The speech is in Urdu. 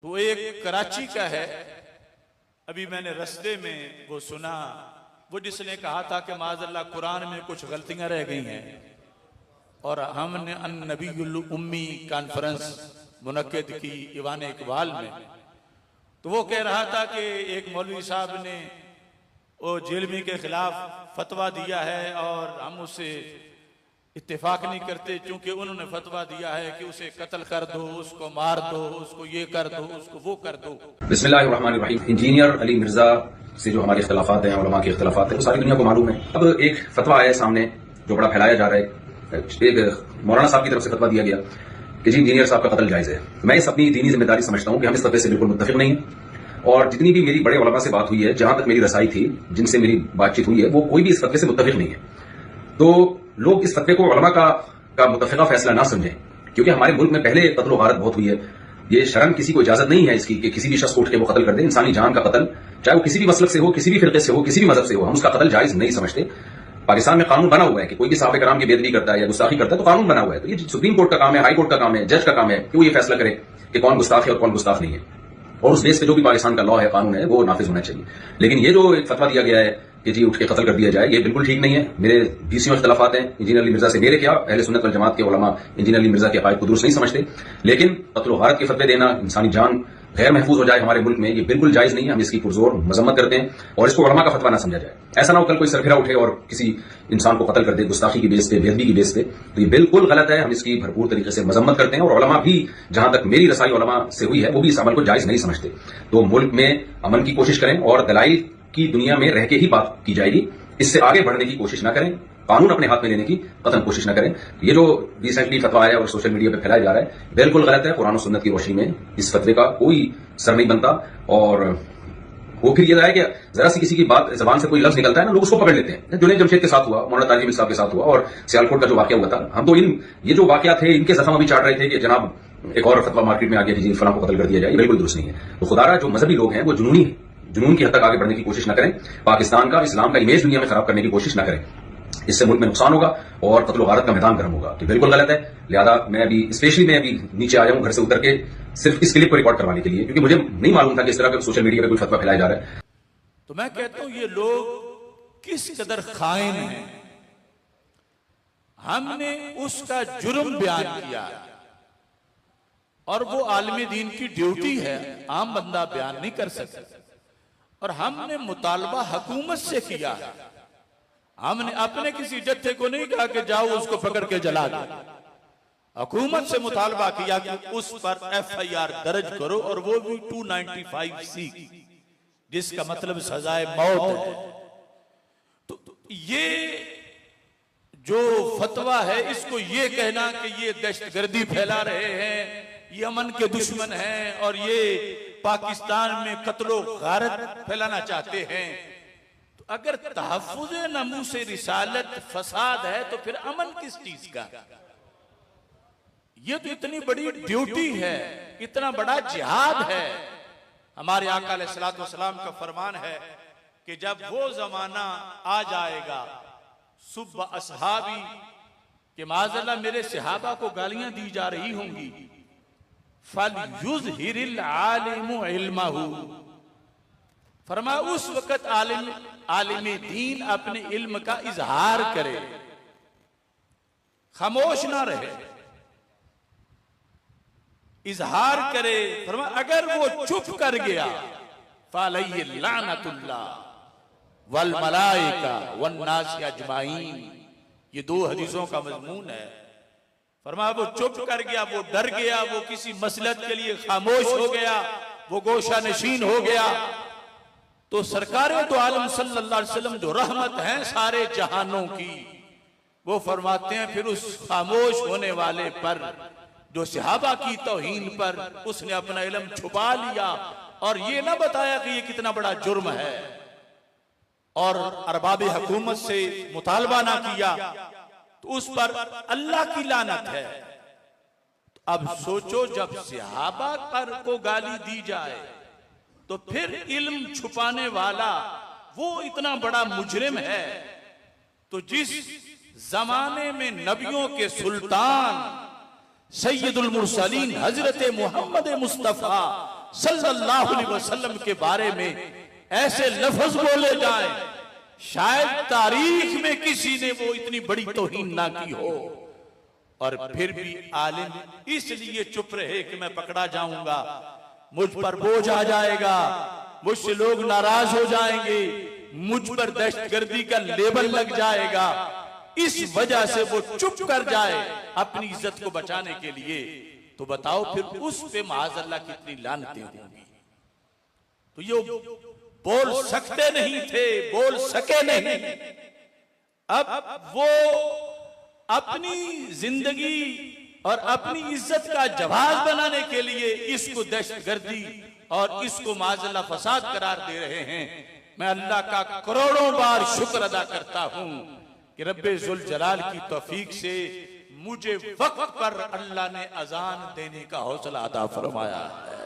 وہ ایک کراچی کا ہے. ابھی میں نے رستے میں وہ سنا، وہ جس نے کہا تھا کہ معاذ اللہ قرآن میں کچھ غلطیاں رہ گئی ہیں، اور ہم نے النبی الامی کانفرنس منعقد کی ایوان اقبال میں، تو وہ کہہ رہا تھا کہ ایک مولوی صاحب نے وہ جیلمی کے خلاف فتویٰ دیا ہے اور ہم اس سے اتفاق نہیں کرتے، چونکہ انہوں نے فتویٰ دیا ہے کہ اسے قتل کر دو، اس کو مار دو، اس کو یہ کر دو، اس کو وہ کر دو. بسم اللہ الرحمن الرحیم. انجینئر علی مرزا سے جو ہمارے اختلافات ہیں، علماء کے اختلافات ہیں، وہ ساری دنیا کو معلوم ہے. اب ایک فتویٰ آیا سامنے جو بڑا پھیلایا جا رہا ہے. ایک مولانا صاحب کی طرف سے فتویٰ دیا گیا کہ جی انجینئر صاحب کا قتل جائز ہے. میں اس اپنی دینی ذمہ داری سمجھتا ہوں کہ ہم اس فتوے سے بالکل متفق نہیں ہیں، اور جتنی بھی میری بڑے علماء سے بات ہوئی ہے، جہاں تک میری رسائی تھی، جن سے میری بات چیت ہوئی ہے، وہ کوئی بھی اس فتوے سے متفق نہیں ہے. تو لوگ اس فتوے کو علماء کا متفقہ فیصلہ نہ سمجھیں، کیونکہ ہمارے ملک میں پہلے قتل و غارت بہت ہوئی ہے. یہ شرم کسی کو اجازت نہیں ہے اس کی کہ کسی بھی شخص کو اٹھ کے وہ قتل کر دے. انسانی جان کا قتل، چاہے وہ کسی بھی مسلک سے ہو، کسی بھی فرقے سے ہو، کسی بھی مذہب سے ہو، ہم اس کا قتل جائز نہیں سمجھتے. پاکستان میں قانون بنا ہوا ہے کہ کوئی بھی صحابہ کرام کی بے ادبی کرتا ہے یا گستاخی کرتا ہے تو قانون بنا ہوا ہے. تو یہ سپریم کورٹ کا کام ہے، ہائی کورٹ کا کام ہے، جج کا کام ہے کہ وہ یہ فیصلہ کرے کہ کون گستاخ ہے اور کون گستاخ نہیں ہے، اور اس بیس پہ جو بھی پاکستان کا لا ہے، قانون ہے، وہ نافذ ہونا چاہیے. لیکن یہ جو ایک فتویٰ دیا گیا ہے کہ جی اٹھ کے قتل کر دیا جائے، یہ بالکل ٹھیک نہیں ہے. میرے بیسیوں اختلافات ہیں انجینئر علی مرزا سے. میرے کیا، اہل سنت والجماعت کے علماء انجینئر علی مرزا کے عقائد کو درست نہیں سمجھتے، لیکن قتل و غارت کے فتوے دینا، انسانی جان غیر محفوظ ہو جائے ہمارے ملک میں، یہ بالکل جائز نہیں ہے. ہم اس کی پرزور مذمت کرتے ہیں اور اس کو علماء کا فتویٰ نہ سمجھا جائے. ایسا نہ ہو کل کوئی سرفراہ اٹھے اور کسی انسان کو قتل کر دے گستاخی کی بیس پہ، بے ادبی کی بیس پہ. تو یہ بالکل غلط ہے. ہم اس کی بھرپور طریقے سے مذمت کرتے ہیں، اور علماء بھی، جہاں تک میری رسائی علماء سے ہوئی ہے، وہ بھی اس عمل کو جائز نہیں سمجھتے. تو ملک میں امن کی کوشش کریں اور دلائل کی دنیا میں رہ کے ہی بات کی جائے گی. اس سے آگے بڑھنے کی کوشش نہ کریں، قانون اپنے ہاتھ میں لینے کی قطعاً کوشش نہ کریں. یہ جو ریسنٹلی فتویٰ آیا اور سوشل میڈیا پہ پھیلایا جا رہا ہے، بالکل غلط ہے. قرآن و سنت کی روشنی میں اس فتوے کا کوئی سر نہیں بنتا. اور وہ پھر یہ ہے کہ ذرا سی کسی کی بات زبان سے کوئی لفظ نکلتا ہے نا، لوگ اس کو پکڑ لیتے ہیں. جنید جمشید کے ساتھ ہوا، مولانا طالب صاحب کے ساتھ ہوا، اور سیالکوٹ کا جو واقعہ ہوا تھا، ہم تو یہ جو واقعات تھے ان کے زخم ابھی چاٹ رہے تھے کہ جناب ایک اور فتویٰ مارکیٹ میں آ گیا کہ جی فلاں کو قتل کر دیا جائے. یہ بالکل درست نہیں ہے. تو خدا جو مذہبی لوگ ہیں وہ جنون کی حد تک آگے بڑھنے کی کوشش نہ کریں. پاکستان کا، اسلام کا امیج دنیا میں خراب کرنے کی کوشش نہ کریں. اس سے ملک میں نقصان ہوگا اور قتل و غارت کا میدان گرم ہوگا. تو بالکل غلط ہے. لہذا میں ابھی نیچے آیا ہوں گھر سے اتر کے صرف اس کلپ کو ریکارڈ کروانے کے لیے، کیونکہ مجھے نہیں معلوم تھا کہ اس طرح کا سوشل میڈیا پہ کوئی فتویٰ پھیلایا جا رہا ہے. تو میں کہتا ہوں یہ لوگ کس قدر خائن ہیں. ہم نے اس کا جرم بیان کیا اور وہ عالم دین کی ڈیوٹی ہے، عام بندہ بیان نہیں کر سکتا. اور ہم نے مطالبہ حکومت سے کیا. ہم نے اپنے کسی جتھے کو نہیں کہا کہ جاؤ اس کو پکڑ کے جلا دو. حکومت سے مطالبہ کیا کہ اس پر ایف آئی آر درج کرو، اور وہ بھی 295C، جس کا مطلب سزائے موت ہے. تو یہ جو فتویٰ ہے، اس کو یہ کہنا کہ یہ دہشت گردی پھیلا رہے ہیں، یہ امن کے دشمن ہیں، اور یہ پاکستان میں قتل و غارت پھیلانا چاہتے ہیں. تو اگر تحفظ ناموس رسالت فساد ہے تو پھر امن کس چیز کا؟ یہ تو اتنی بڑی ڈیوٹی ہے، اتنا بڑا جہاد ہے. ہمارے آقا علیہ الصلوۃ والسلام کا فرمان ہے کہ جب وہ زمانہ آ جائے گا، صبح اصحابی، کہ معاذ اللہ میرے صحابہ کو گالیاں دی جا رہی ہوں گی، فَلْيُظْهِرِ الْعَالِمُ عِلْمَهُ، فرمایا اس وقت عالم دین اپنے علم کا اظہار کرے، خاموش نہ رہے، اظہار کرے. فرمایا اگر وہ چپ کر گیا، فَعَلَيْهِ لَعْنَةُ اللَّهِ وَالْمَلَائِكَةِ وَالنَّاسِ أَجْمَعِينَ. یہ دو حدیثوں کا مضمون ہے. فرمایا وہ چپ کر گیا، وہ ڈر گیا، وہ کسی مصلحت کے لیے خاموش ہو گیا، وہ گوشہ نشین ہو گیا، تو سرکار دو عالم صلی اللہ علیہ وسلم جو رحمت ہیں سارے جہانوں کی، وہ فرماتے ہیں پھر اس خاموش ہونے والے پر، جو صحابہ کی توہین پر اس نے اپنا علم چھپا لیا اور یہ نہ بتایا کہ یہ کتنا بڑا جرم ہے، اور ارباب حکومت سے مطالبہ نہ کیا، تو اس پر اللہ کی لعنت ہے. اب سوچو جب صحابہ پر کو گالی دی جائے تو پھر علم چھپانے والا وہ اتنا بڑا مجرم ہے. تو جس زمانے میں نبیوں کے سلطان سید المرسلین حضرت محمد مصطفیٰ صلی اللہ علیہ وسلم کے بارے میں ایسے لفظ بولے جائیں شاید تاریخ میں کسی نے وہ اتنی بڑی توہین نہ کی ہو، اور پھر بھی عالم اس لیے چپ رہے کہ میں پکڑا جاؤں گا، مجھ پر بوجھ آ جائے گا، مجھ سے لوگ ناراض ہو جائیں گے، مجھ پر دہشت گردی کا لیبل لگ جائے گا، اس وجہ سے وہ چپ کر جائے اپنی عزت کو بچانے کے لیے، تو بتاؤ پھر اس پہ معاذ اللہ کتنی لعنتیں ہوں گی۔ تو یہ بول سکتے نہیں تھے، بول سکے نہیں، اب وہ اپنی زندگی اور اپنی عزت کا جواز بنانے کے لیے اس کو دہشت گردی اور اس کو معاذ اللہ فساد قرار دے رہے ہیں۔ میں اللہ کا کروڑوں بار شکر ادا کرتا ہوں کہ رب ذوالجلال کی توفیق سے مجھے وقت پر اللہ نے اذان دینے کا حوصلہ عطا فرمایا ہے۔